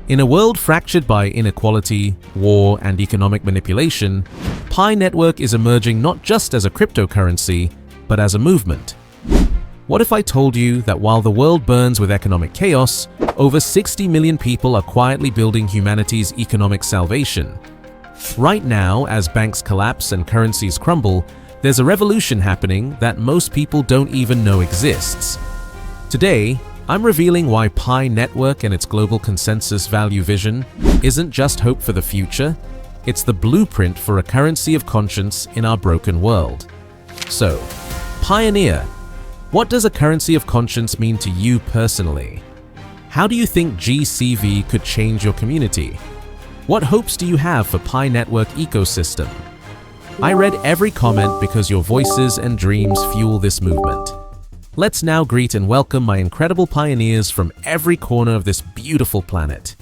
In a world fractured by inequality, war, and economic manipulation, Pi Network is emerging not just as a cryptocurrency, but as a movement. What if I told you that while the world burns with economic chaos, over 60 million people are quietly building humanity's economic salvation? Right now, as banks collapse and currencies crumble, there's a revolution happening that most people don't even know exists. Today, I'm revealing why Pi Network and its global consensus value vision isn't just hope for the future, it's the blueprint for a currency of conscience in our broken world. So, Pioneer, what does a currency of conscience mean to you personally? How do you think GCV could change your community? What hopes do you have for Pi Network ecosystem? I read every comment because your voices and dreams fuel this movement. Let's now greet and welcome my incredible pioneers from every corner of this beautiful planet.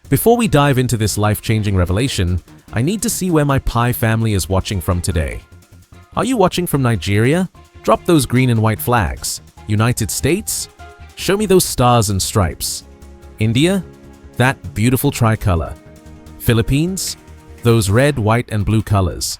Before we dive into this life-changing revelation, I need to see where my Pi family is watching from today. Are you watching from Nigeria? Drop those green and white flags. United States? Show me those stars and stripes. India? That beautiful tricolor. Philippines? Those red, white, and blue colors.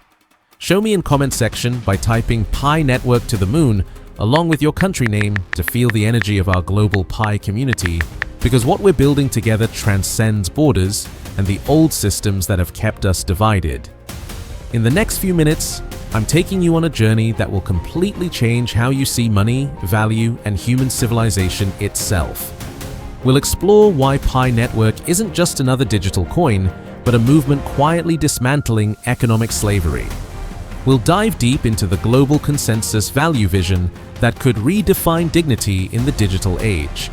Show me in comment section by typing Pi Network to the moon along with your country name to feel the energy of our global Pi community, because what we're building together transcends borders and the old systems that have kept us divided. In the next few minutes, I'm taking you on a journey that will completely change how you see money, value, and human civilization itself. We'll explore why Pi Network isn't just another digital coin, but a movement quietly dismantling economic slavery. We'll dive deep into the global consensus value vision that could redefine dignity in the digital age.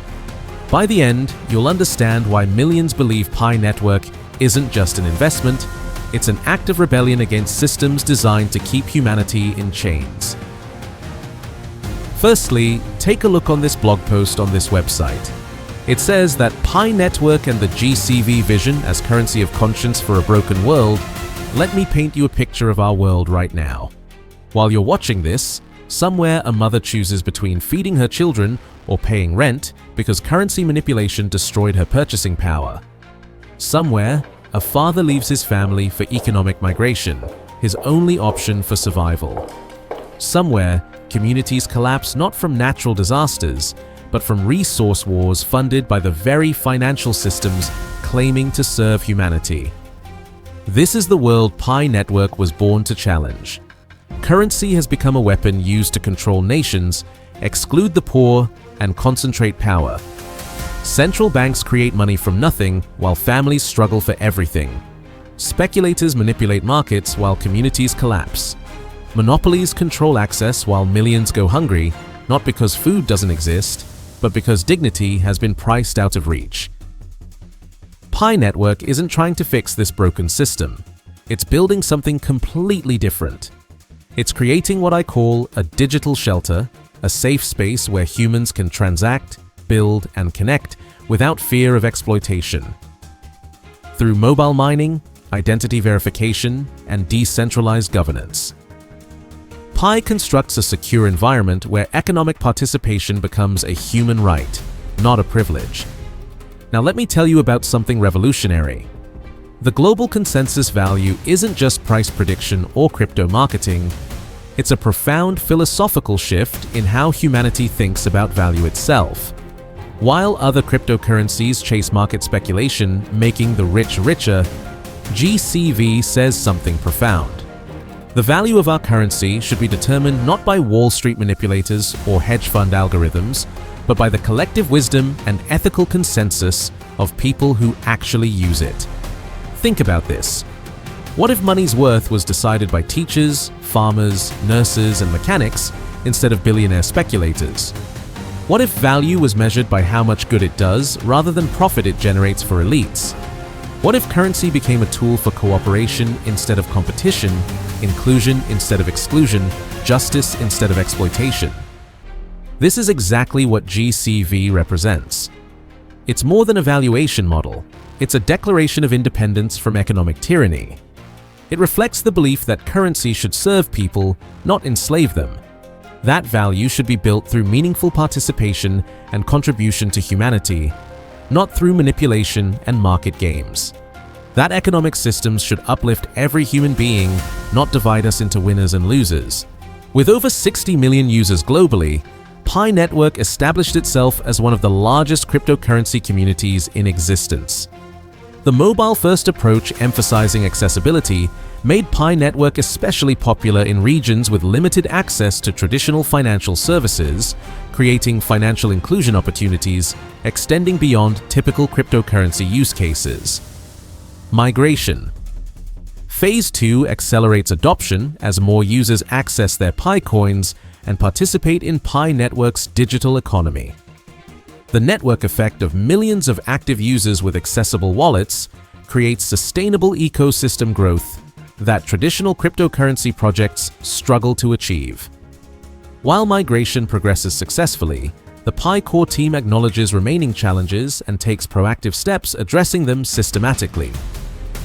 By the end, you'll understand why millions believe Pi Network isn't just an investment, it's an act of rebellion against systems designed to keep humanity in chains. Firstly, take a look on this blog post on this website. It says that Pi Network and the GCV vision as currency of conscience for a broken world. Let me paint you a picture of our world right now. While you're watching this, somewhere a mother chooses between feeding her children or paying rent because currency manipulation destroyed her purchasing power. Somewhere, a father leaves his family for economic migration, his only option for survival. Somewhere, communities collapse not from natural disasters, but from resource wars funded by the very financial systems claiming to serve humanity. This is the world Pi Network was born to challenge. Currency has become a weapon used to control nations, exclude the poor, and concentrate power. Central banks create money from nothing while families struggle for everything. Speculators manipulate markets while communities collapse. Monopolies control access while millions go hungry, not because food doesn't exist, but because dignity has been priced out of reach. Pi Network isn't trying to fix this broken system. It's building something completely different. It's creating what I call a digital shelter, a safe space where humans can transact, build, and connect without fear of exploitation. Through mobile mining, identity verification, and decentralized governance, Pi constructs a secure environment where economic participation becomes a human right, not a privilege. Now let me tell you about something revolutionary. The global consensus value isn't just price prediction or crypto marketing, it's a profound philosophical shift in how humanity thinks about value itself. While other cryptocurrencies chase market speculation, making the rich richer, GCV says something profound. The value of our currency should be determined not by Wall Street manipulators or hedge fund algorithms, but by the collective wisdom and ethical consensus of people who actually use it. Think about this. What if money's worth was decided by teachers, farmers, nurses, and mechanics instead of billionaire speculators? What if value was measured by how much good it does rather than profit it generates for elites? What if currency became a tool for cooperation instead of competition, inclusion instead of exclusion, justice instead of exploitation? This is exactly what GCV represents. It's more than a valuation model. It's a declaration of independence from economic tyranny. It reflects the belief that currency should serve people, not enslave them. That value should be built through meaningful participation and contribution to humanity, not through manipulation and market games. That economic systems should uplift every human being, not divide us into winners and losers. With over 60 million users globally, Pi Network established itself as one of the largest cryptocurrency communities in existence. The mobile-first approach emphasizing accessibility made Pi Network especially popular in regions with limited access to traditional financial services, creating financial inclusion opportunities extending beyond typical cryptocurrency use cases. Migration. Phase 2 accelerates adoption as more users access their Pi coins and participate in Pi Network's digital economy. The network effect of millions of active users with accessible wallets creates sustainable ecosystem growth that traditional cryptocurrency projects struggle to achieve. While migration progresses successfully, the Pi core team acknowledges remaining challenges and takes proactive steps addressing them systematically.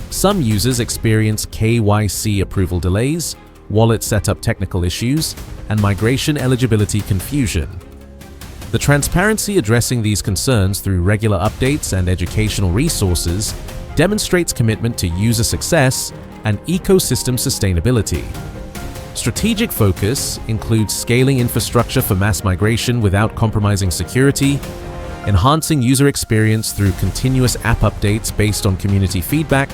Some users experience KYC approval delays, wallet setup technical issues, and migration eligibility confusion. The transparency addressing these concerns through regular updates and educational resources demonstrates commitment to user success and ecosystem sustainability. Strategic focus includes scaling infrastructure for mass migration without compromising security, enhancing user experience through continuous app updates based on community feedback,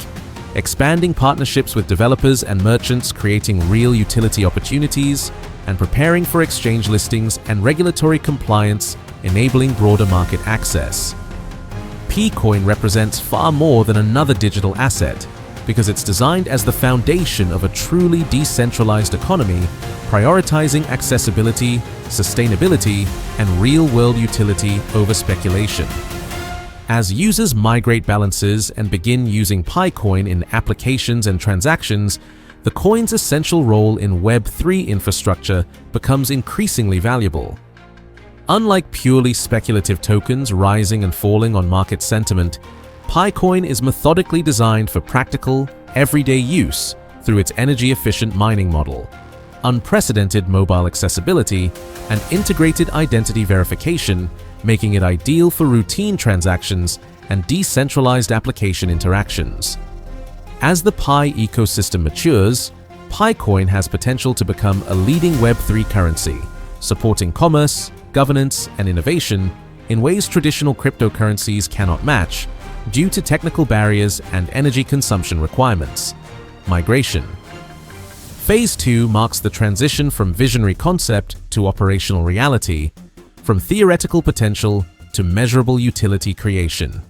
expanding partnerships with developers and merchants creating real utility opportunities, and preparing for exchange listings and regulatory compliance, enabling broader market access. Picoin represents far more than another digital asset because it's designed as the foundation of a truly decentralized economy, prioritizing accessibility, sustainability, and real-world utility over speculation. As users migrate balances and begin using Picoin in applications and transactions, the coin's essential role in Web3 infrastructure becomes increasingly valuable. Unlike purely speculative tokens rising and falling on market sentiment, Picoin is methodically designed for practical, everyday use through its energy-efficient mining model, unprecedented mobile accessibility, and integrated identity verification, making it ideal for routine transactions and decentralized application interactions. As the Pi ecosystem matures, Picoin has potential to become a leading Web3 currency, supporting commerce, governance, and innovation in ways traditional cryptocurrencies cannot match due to technical barriers and energy consumption requirements. Migration. Phase 2 marks the transition from visionary concept to operational reality, from theoretical potential to measurable utility creation.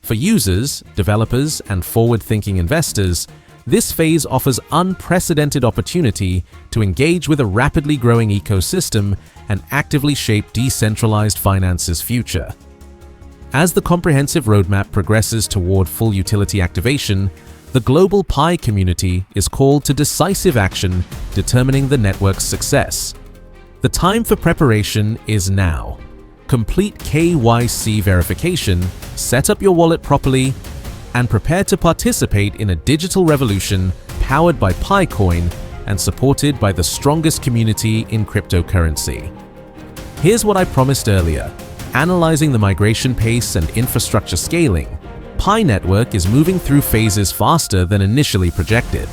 For users, developers, and forward-thinking investors, this phase offers unprecedented opportunity to engage with a rapidly growing ecosystem and actively shape decentralized finance's future. As the comprehensive roadmap progresses toward full utility activation, the global Pi community is called to decisive action, determining the network's success. The time for preparation is now. Complete KYC verification, set up your wallet properly, and prepare to participate in a digital revolution powered by Picoin and supported by the strongest community in cryptocurrency. Here's what I promised earlier. Analyzing the migration pace and infrastructure scaling, Pi Network is moving through phases faster than initially projected.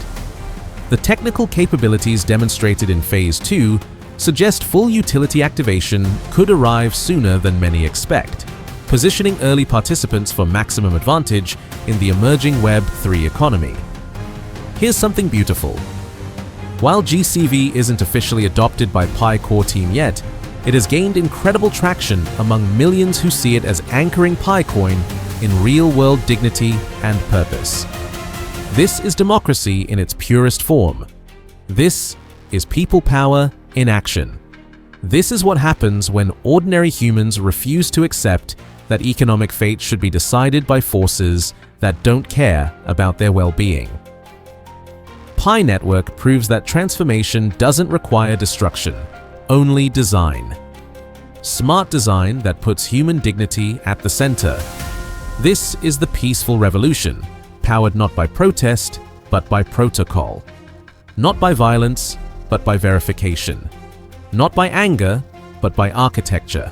The technical capabilities demonstrated in Phase 2 suggest full utility activation could arrive sooner than many expect, positioning early participants for maximum advantage in the emerging Web3 economy. Here's something beautiful. While GCV isn't officially adopted by Pi core team yet, it has gained incredible traction among millions who see it as anchoring Picoin in real-world dignity and purpose. This is democracy in its purest form. This is people power in action. This is what happens when ordinary humans refuse to accept that economic fate should be decided by forces that don't care about their well-being. Pi Network proves that transformation doesn't require destruction, only design. Smart design that puts human dignity at the center. This is the peaceful revolution, powered not by protest, but by protocol. Not by violence, but by verification. Not by anger, but by architecture.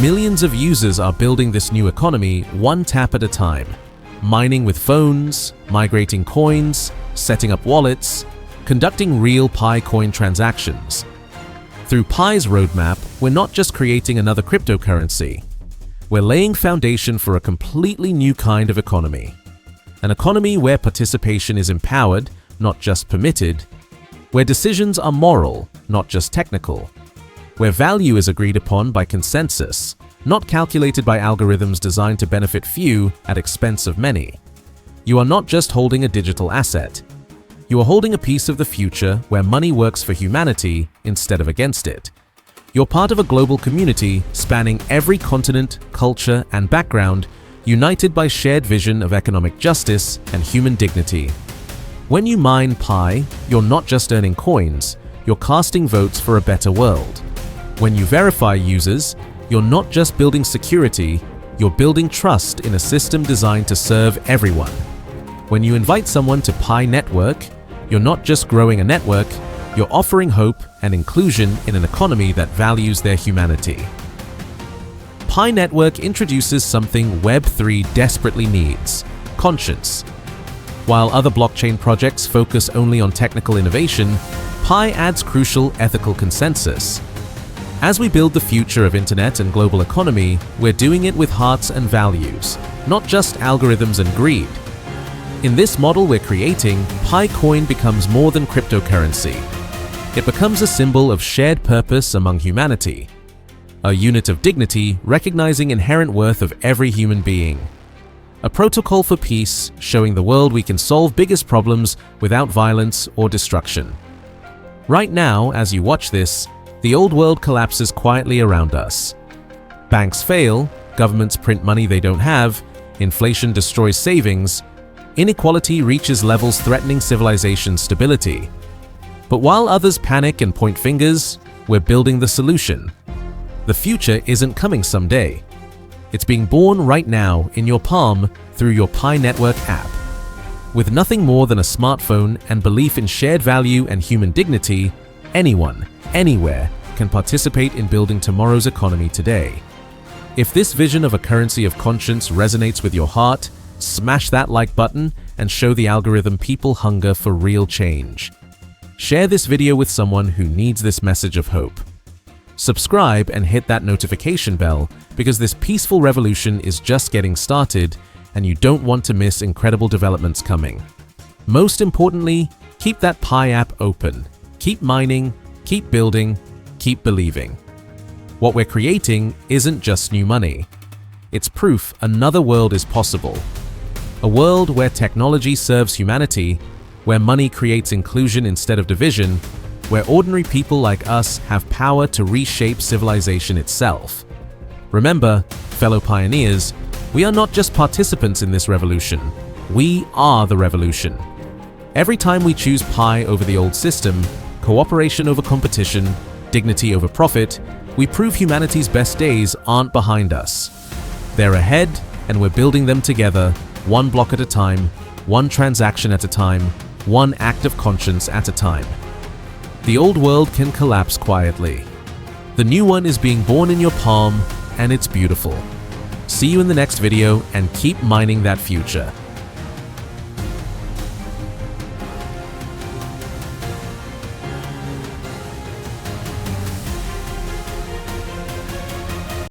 Millions of users are building this new economy one tap at a time, mining with phones, migrating coins, setting up wallets, conducting real Picoin transactions. Through Pi's roadmap, we're not just creating another cryptocurrency. We're laying foundation for a completely new kind of economy. An economy where participation is empowered, not just permitted, where decisions are moral, not just technical, where value is agreed upon by consensus, not calculated by algorithms designed to benefit few at expense of many. You are not just holding a digital asset. You are holding a piece of the future where money works for humanity instead of against it. You're part of a global community spanning every continent, culture, and background, united by shared vision of economic justice and human dignity. When you mine Pi, you're not just earning coins, you're casting votes for a better world. When you verify users, you're not just building security, you're building trust in a system designed to serve everyone. When you invite someone to Pi Network, you're not just growing a network, you're offering hope and inclusion in an economy that values their humanity. Pi Network introduces something Web3 desperately needs: conscience. While other blockchain projects focus only on technical innovation, Pi adds crucial ethical consensus. As we build the future of internet and global economy, we're doing it with hearts and values, not just algorithms and greed. In this model we're creating, Picoin becomes more than cryptocurrency. It becomes a symbol of shared purpose among humanity, a unit of dignity recognizing inherent worth of every human being, a protocol for peace showing the world we can solve biggest problems without violence or destruction. Right now, as you watch this, the old world collapses quietly around us. Banks fail, governments print money they don't have, inflation destroys savings, inequality reaches levels threatening civilization's stability. But while others panic and point fingers, we're building the solution. The future isn't coming someday. It's being born right now in your palm through your Pi Network app. With nothing more than a smartphone and belief in shared value and human dignity, anyone, anywhere, can participate in building tomorrow's economy today. If this vision of a currency of conscience resonates with your heart, smash that like button and show the algorithm people hunger for real change. Share this video with someone who needs this message of hope. Subscribe and hit that notification bell because this peaceful revolution is just getting started and you don't want to miss incredible developments coming. Most importantly, keep that Pi app open. Keep mining, keep building, keep believing. What we're creating isn't just new money. It's proof another world is possible. A world where technology serves humanity, where money creates inclusion instead of division, where ordinary people like us have power to reshape civilization itself. Remember, fellow pioneers, we are not just participants in this revolution. We are the revolution. Every time we choose Pi over the old system, cooperation over competition, dignity over profit, we prove humanity's best days aren't behind us. They're ahead, and we're building them together, one block at a time, one transaction at a time, one act of conscience at a time. The old world can collapse quietly. The new one is being born in your palm, and it's beautiful. See you in the next video, and keep mining that future.